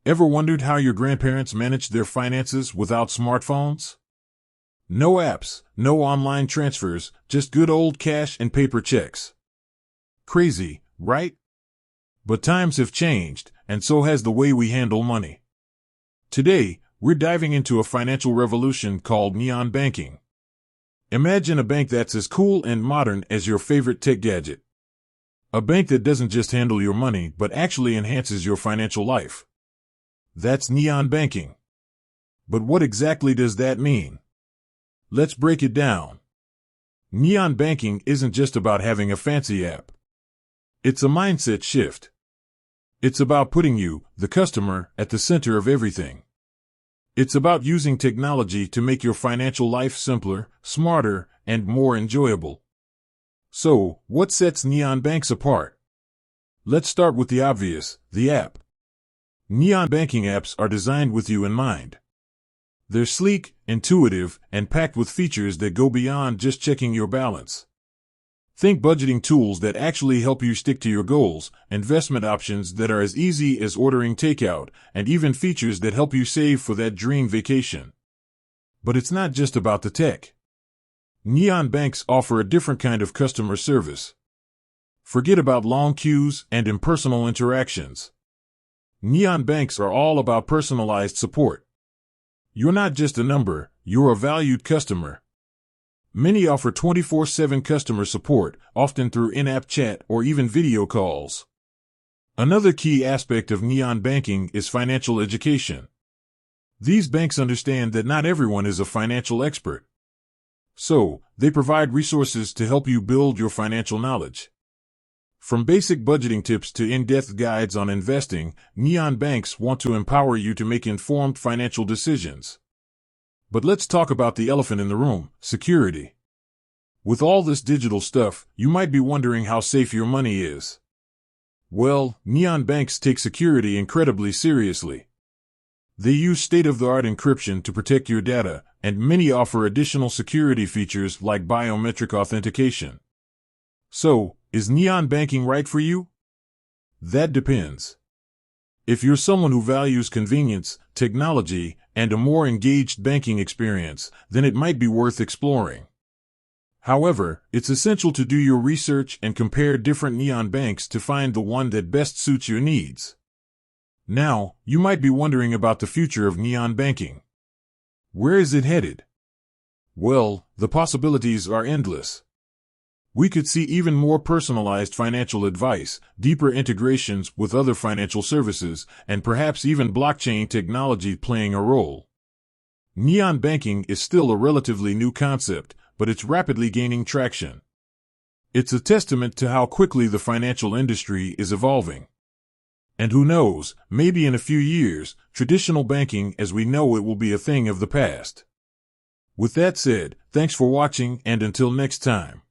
Ever wondered how your grandparents managed their finances without smartphones? No apps, no online transfers, just good old cash and paper checks. Crazy, right? But times have changed, and so has the way we handle money. Today, we're diving into a financial revolution called neon banking. Imagine a bank that's as cool and modern as your favorite tech gadget. A bank that doesn't just handle your money, but actually enhances your financial life. That's neon banking. But what exactly does that mean? Let's break it down. Neon banking isn't just about having a fancy app. It's a mindset shift. It's about putting you, the customer, at the center of everything. It's about using technology to make your financial life simpler, smarter, and more enjoyable. So, what sets neon banks apart? Let's start with the obvious, the app. Neon banking apps are designed with you in mind. They're sleek, intuitive, and packed with features that go beyond just checking your balance. Think budgeting tools that actually help you stick to your goals, investment options that are as easy as ordering takeout, and even features that help you save for that dream vacation. But it's not just about the tech. Neon banks offer a different kind of customer service. Forget about long queues and impersonal interactions. Neon banks are all about personalized support. You're not just a number, you're a valued customer. Many offer 24/7 customer support, often through in-app chat or even video calls. Another key aspect of neon banking is financial education. These banks understand that not everyone is a financial expert. So, they provide resources to help you build your financial knowledge. From basic budgeting tips to in-depth guides on investing, neon banks want to empower you to make informed financial decisions. But let's talk about the elephant in the room, security. With all this digital stuff, you might be wondering how safe your money is. Well, neon banks take security incredibly seriously. They use state-of-the-art encryption to protect your data, and many offer additional security features like biometric authentication. So, is neon banking right for you? That depends. If you're someone who values convenience, technology, and a more engaged banking experience, then it might be worth exploring. However, it's essential to do your research and compare different neon banks to find the one that best suits your needs. Now, you might be wondering about the future of neon banking. Where is it headed? Well, the possibilities are endless. We could see even more personalized financial advice, deeper integrations with other financial services, and perhaps even blockchain technology playing a role. Neon banking is still a relatively new concept, but it's rapidly gaining traction. It's a testament to how quickly the financial industry is evolving. And who knows, maybe in a few years, traditional banking as we know it will be a thing of the past. With that said, thanks for watching, and until next time.